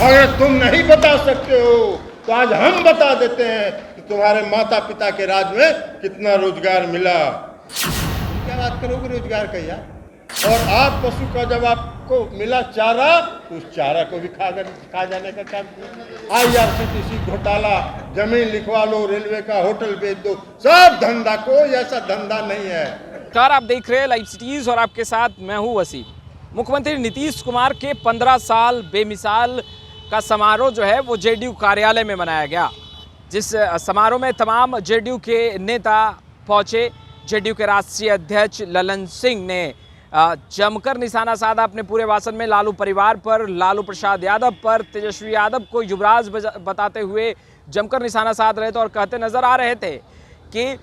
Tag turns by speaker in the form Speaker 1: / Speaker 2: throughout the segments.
Speaker 1: अगर तुम नहीं बता सकते हो तो आज हम बता देते हैं कि तुम्हारे माता पिता के राज में कितना रोजगार मिला। क्या बात करोगे रोजगार का यार? और आप पशु का जब आपको मिला चारा तो उस चारा को भी खा जाने का काम किया। IRCTC घोटाला, जमीन लिखवा लो, रेलवे का होटल बेच दो, सब धंधा, कोई ऐसा धंधा नहीं है।
Speaker 2: नमस्कार, आप देख रहे हैं लाइव सिटीज और आपके साथ मैं हूं वसीम। मुख्यमंत्री नीतीश कुमार के 15 साल बेमिसाल का समारोह जो है वो जेडीयू कार्यालय में मनाया गया, जिस समारोह में तमाम जेडीयू के नेता पहुंचे। जेडीयू के राष्ट्रीय अध्यक्ष ललन सिंह ने जमकर निशाना साधा अपने पूरे भाषण में लालू परिवार पर, लालू प्रसाद यादव पर, तेजस्वी यादव को युवराज बताते हुए जमकर निशाना साध रहे थे और कहते नजर आ रहे थे कि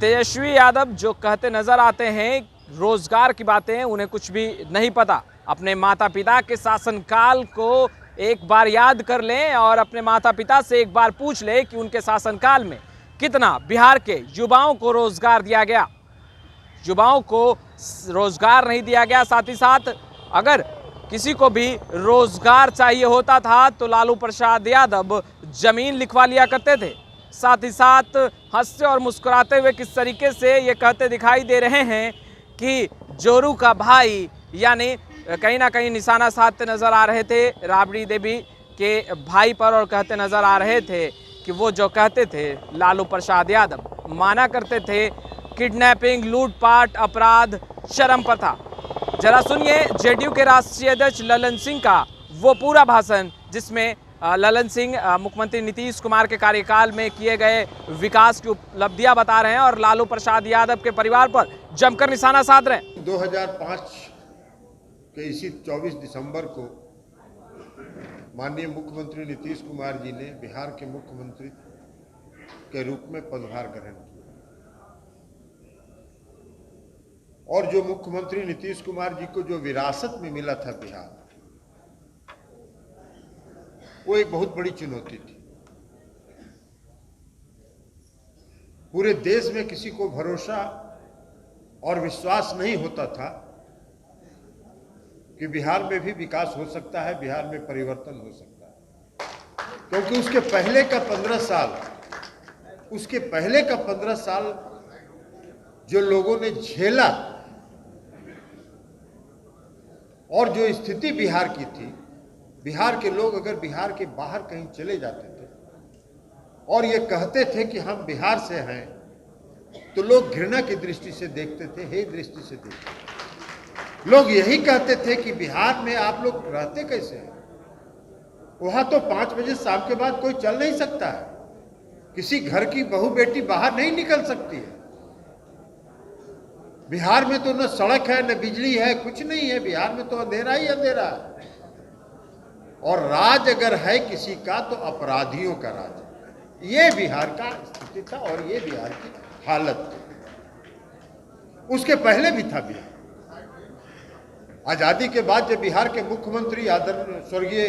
Speaker 2: तेजस्वी यादव जो कहते नजर आते हैं रोजगार की बातें, उन्हें कुछ भी नहीं पता। अपने माता पिता के शासनकाल को एक बार याद कर लें और अपने माता पिता से एक बार पूछ लें कि उनके शासनकाल में कितना बिहार के युवाओं को रोजगार दिया गया। युवाओं को रोजगार नहीं दिया गया। साथ ही साथ अगर किसी को भी रोजगार चाहिए होता था तो लालू प्रसाद यादव जमीन लिखवा लिया करते थे। साथ ही साथ हंसते और मुस्कुराते हुए किस तरीके से ये कहते दिखाई दे रहे हैं कि जोरू का भाई, यानी कहीं ना कहीं निशाना साधते नजर आ रहे थे राबड़ी देवी के भाई पर और कहते नजर आ रहे थे कि वो जो कहते थे लालू प्रसाद यादव माना करते थे किडनैपिंग, लूटपाट, अपराध चरम पर था। जरा सुनिए जेडीयू के राष्ट्रीय अध्यक्ष ललन सिंह का वो पूरा भाषण, जिसमें ललन सिंह मुख्यमंत्री नीतीश कुमार के कार्यकाल में किए गए विकास की उपलब्धियां बता रहे हैं और लालू प्रसाद यादव के परिवार पर जमकर निशाना साध रहे हैं।
Speaker 1: 2005 के इसी 24 दिसंबर को माननीय मुख्यमंत्री नीतीश कुमार जी ने बिहार के मुख्यमंत्री के रूप में पदभार ग्रहण किया और जो मुख्यमंत्री नीतीश कुमार जी को जो विरासत में मिला था बिहार, वो एक बहुत बड़ी चुनौती थी। पूरे देश में किसी को भरोसा और विश्वास नहीं होता था कि बिहार में भी विकास हो सकता है, बिहार में परिवर्तन हो सकता है, क्योंकि उसके पहले का 15 साल जो लोगों ने झेला और जो स्थिति बिहार की थी, बिहार के लोग अगर बिहार के बाहर कहीं चले जाते थे और ये कहते थे कि हम बिहार से हैं, तो लोग घृणा की दृष्टि से देखते थे, हे दृष्टि से देखते थे। लोग यही कहते थे कि बिहार में आप लोग रहते कैसे हैं? वहां तो 5 बजे शाम के बाद कोई चल नहीं सकता है, किसी घर की बहू बेटी बाहर नहीं निकल सकती है। बिहार में तो न सड़क है, न बिजली है, कुछ नहीं है। बिहार में तो अंधेरा ही अंधेरा है और राज अगर है किसी का तो अपराधियों का राज है। ये बिहार का स्थिति था और ये बिहार की हालत थी। उसके पहले भी था बिहार। आजादी के बाद जब बिहार के मुख्यमंत्री आदरणीय स्वर्गीय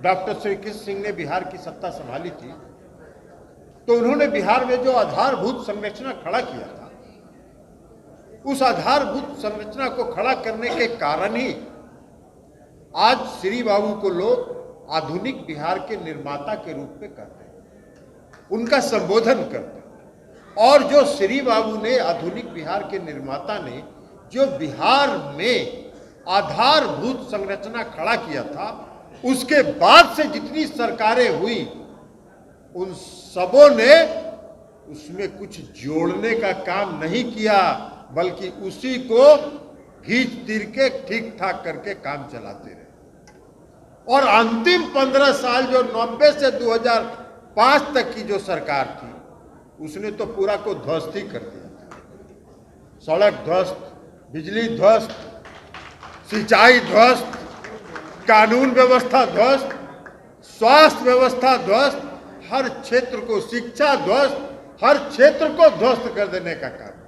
Speaker 1: डॉक्टर श्री कृष्ण सिंह ने बिहार की सत्ता संभाली थी, तो उन्होंने बिहार में जो आधारभूत संरचना खड़ा किया था, उस आधारभूत संरचना को खड़ा करने के कारण ही आज श्री बाबू को लोग आधुनिक बिहार के निर्माता के रूप में कहते हैं, उनका संबोधन करते हैं। और जो श्री बाबू ने, आधुनिक बिहार के निर्माता ने जो बिहार में आधारभूत संरचना खड़ा किया था, उसके बाद से जितनी सरकारें हुई उन सबों ने उसमें कुछ जोड़ने का काम नहीं किया, बल्कि उसी को घींच तीर के ठीक ठाक करके काम चलाते रहे। और अंतिम 15 साल जो 90 से 2005 तक की जो सरकार थी, उसने तो पूरा को ध्वस्त ही कर दिया। सड़क ध्वस्त, बिजली ध्वस्त, सिंचाई ध्वस्त, कानून व्यवस्था ध्वस्त, स्वास्थ्य व्यवस्था ध्वस्त, हर क्षेत्र को, शिक्षा ध्वस्त, हर क्षेत्र को ध्वस्त कर देने का काम।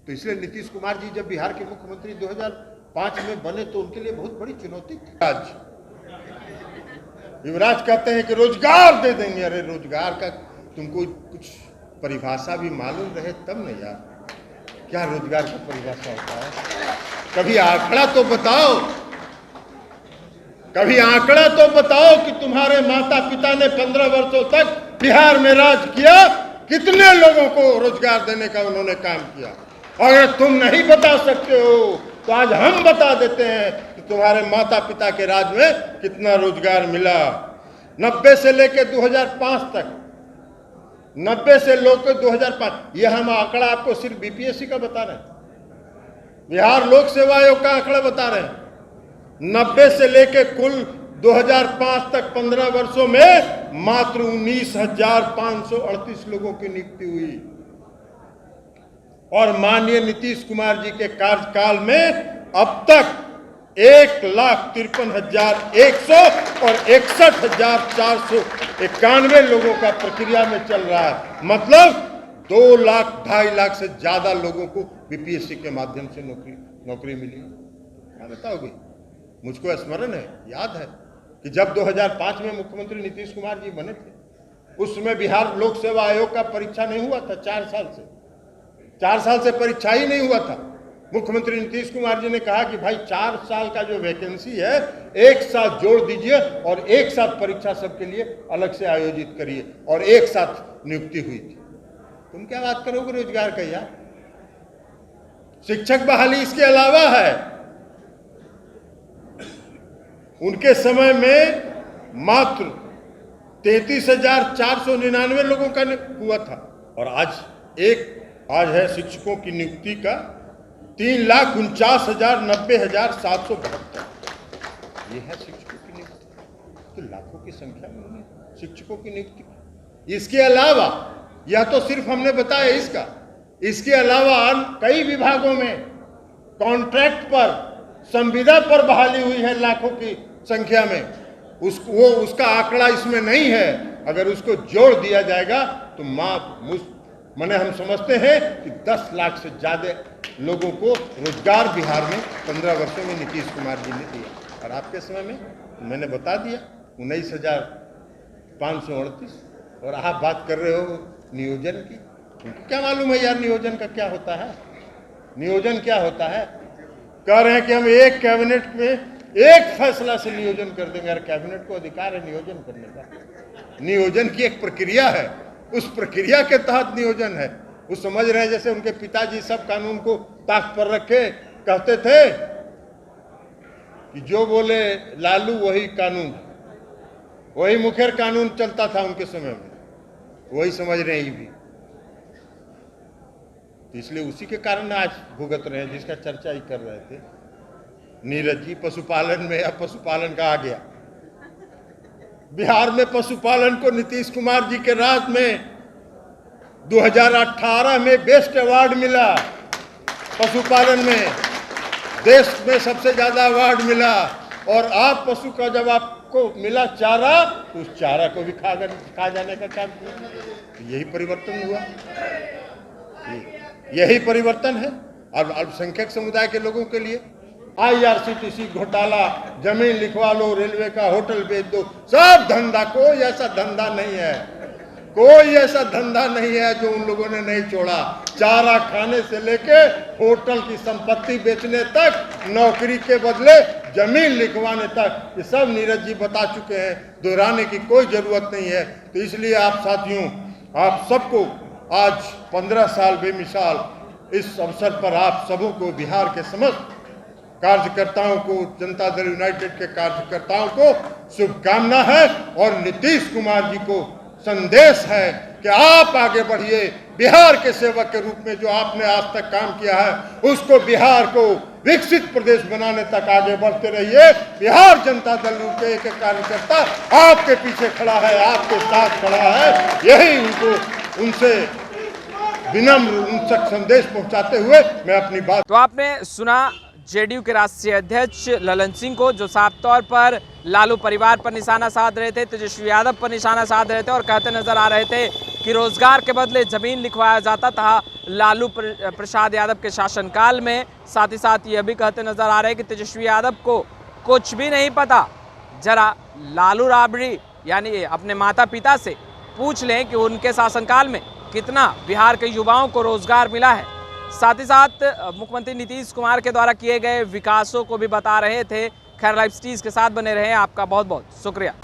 Speaker 1: तो इसलिए नीतीश कुमार जी जब बिहार के मुख्यमंत्री 2005 में बने तो उनके लिए बहुत बड़ी चुनौती थी। आज युवराज कहते हैं कि रोजगार दे देंगे। अरे रोजगार का तुमको कुछ परिभाषा भी मालूम रहे तब न यार, क्या रोजगार की परिभाषा होता है? कभी आंकड़ा तो बताओ कभी आंकड़ा तो बताओ कि तुम्हारे माता पिता ने 15 वर्षों तक बिहार में राज किया, कितने लोगों को रोजगार देने का उन्होंने काम किया। अगर तुम नहीं बता सकते हो तो आज हम बता देते हैं कि तुम्हारे माता पिता के राज में कितना रोजगार मिला। 90 से लेकर 2005 तक, 90 से लेकर 2005, ये हम आंकड़ा आपको सिर्फ बीपीएससी का बता रहे हैं, बिहार लोक सेवा आयोग का आंकड़ा बता रहे हैं। 90 से लेकर कुल 2005 तक 15 वर्षों में मात्र 19,538 लोगों की नियुक्ति हुई। और माननीय नीतीश कुमार जी के कार्यकाल में अब तक 1,53,100 और 61,491 लोगों का प्रक्रिया में चल रहा है। मतलब 2 लाख 2.5 लाख से ज्यादा लोगों को बीपीएससी के माध्यम से नौकरी मिली। क्या बताओगे? मुझको स्मरण है, याद है कि जब 2005 में मुख्यमंत्री नीतीश कुमार जी बने थे, उस समय बिहार लोक सेवा आयोग का परीक्षा नहीं हुआ था। 4 साल से परीक्षा ही नहीं हुआ था। मुख्यमंत्री नीतीश कुमार जी ने कहा कि भाई 4 साल का जो वैकेंसी है एक साथ जोड़ दीजिए और एक साथ परीक्षा सबके लिए अलग से आयोजित करिए, और एक साथ नियुक्ति हुई थी। तुम क्या बात करोगे रोजगार का यार? शिक्षक बहाली इसके अलावा है। उनके समय में मात्र 33,499 लोगों का हुआ था, और आज है शिक्षकों की नियुक्ति का 3,49,90,772। ये है शिक्षकों की नियुक्ति। तो लाखों की संख्या में शिक्षकों की नियुक्ति। इसके अलावा, यह तो सिर्फ हमने बताया इसके अलावा कई विभागों में कॉन्ट्रैक्ट पर, संविदा पर बहाली हुई है लाखों की संख्या में। उसका आंकड़ा इसमें नहीं है। अगर उसको जोड़ दिया जाएगा तो माने हम समझते हैं कि 10 लाख से ज्यादा लोगों को रोजगार बिहार में 15 वर्षों में नीतीश कुमार जी ने दिया। और आपके समय में मैंने बता दिया 19,538। और आप बात कर रहे हो नियोजन की। उनको क्या मालूम है यार नियोजन का क्या होता है? नियोजन क्या होता है? कह रहे हैं कि हम एक कैबिनेट में एक फैसला से नियोजन कर देंगे। यार कैबिनेट को अधिकार है नियोजन करने का। नियोजन की एक प्रक्रिया है, उस प्रक्रिया के तहत नियोजन है। वो समझ रहे हैं जैसे उनके पिताजी सब कानून को ताक पर रखे कहते थे कि जो बोले लालू वही कानून, वही मुखर कानून चलता था उनके समय में, वही समझ रहे हैं ये भी। तो इसलिए उसी के कारण आज भुगत रहे हैं, जिसका चर्चा ही कर रहे थे नीरज जी। पशुपालन में, अब पशुपालन का आ गया। बिहार में पशुपालन को नीतीश कुमार जी के राज में 2018 में बेस्ट अवार्ड मिला। पशुपालन में देश में सबसे ज्यादा अवार्ड मिला। और आप पशु का जब आपको मिला चारा, तो उस चारा को भी खा जाने का काम किया। यही परिवर्तन हुआ, यही परिवर्तन है। अब अल्पसंख्यक समुदाय के लोगों के लिए IRCTC घोटाला, जमीन लिखवा लो, रेलवे का होटल बेच दो, सब धंधा। कोई ऐसा धंधा नहीं है, कोई ऐसा धंधा नहीं है जो उन लोगों ने नहीं छोड़ा। चारा खाने से लेके होटल की संपत्ति बेचने तक, नौकरी के बदले जमीन लिखवाने तक, ये सब नीरज जी बता चुके हैं, दोहराने की कोई जरूरत नहीं है। तो इसलिए आप साथियों, आप सबको आज 15 साल बेमिसाल इस अवसर पर आप सबों को, बिहार के समस्त कार्यकर्ताओं को, जनता दल यूनाइटेड के कार्यकर्ताओं को शुभकामना है। और नीतीश कुमार जी को संदेश है कि आप आगे बढ़िए। बिहार के सेवक के रूप में जो आपने आज तक काम किया है, उसको बिहार को विकसित प्रदेश बनाने तक आगे बढ़ते रहिए। बिहार जनता दल के एक कार्यकर्ता आपके पीछे खड़ा है, आपके साथ खड़ा है। यही उनसे विनम्र उनसे संदेश पहुंचाते हुए मैं अपनी बात।
Speaker 2: तो आपने सुना जेडीयू के राष्ट्रीय अध्यक्ष ललन सिंह को, जो साफ तौर पर लालू परिवार पर निशाना साध रहे थे, तेजस्वी यादव पर निशाना साध रहे थे और कहते नजर आ रहे थे कि रोजगार के बदले जमीन लिखवाया जाता था लालू प्रसाद यादव के शासनकाल में। साथ ही साथ ये भी कहते नजर आ रहे हैं कि तेजस्वी यादव को कुछ भी नहीं पता। जरा लालू राबड़ी यानी अपने माता पिता से पूछ लें कि उनके शासनकाल में कितना बिहार के युवाओं को रोजगार मिला है। साथ ही साथ मुख्यमंत्री नीतीश कुमार के द्वारा किए गए विकासों को भी बता रहे थे। खैर, लाइव सिटीज़ के साथ बने रहें। आपका बहुत बहुत शुक्रिया।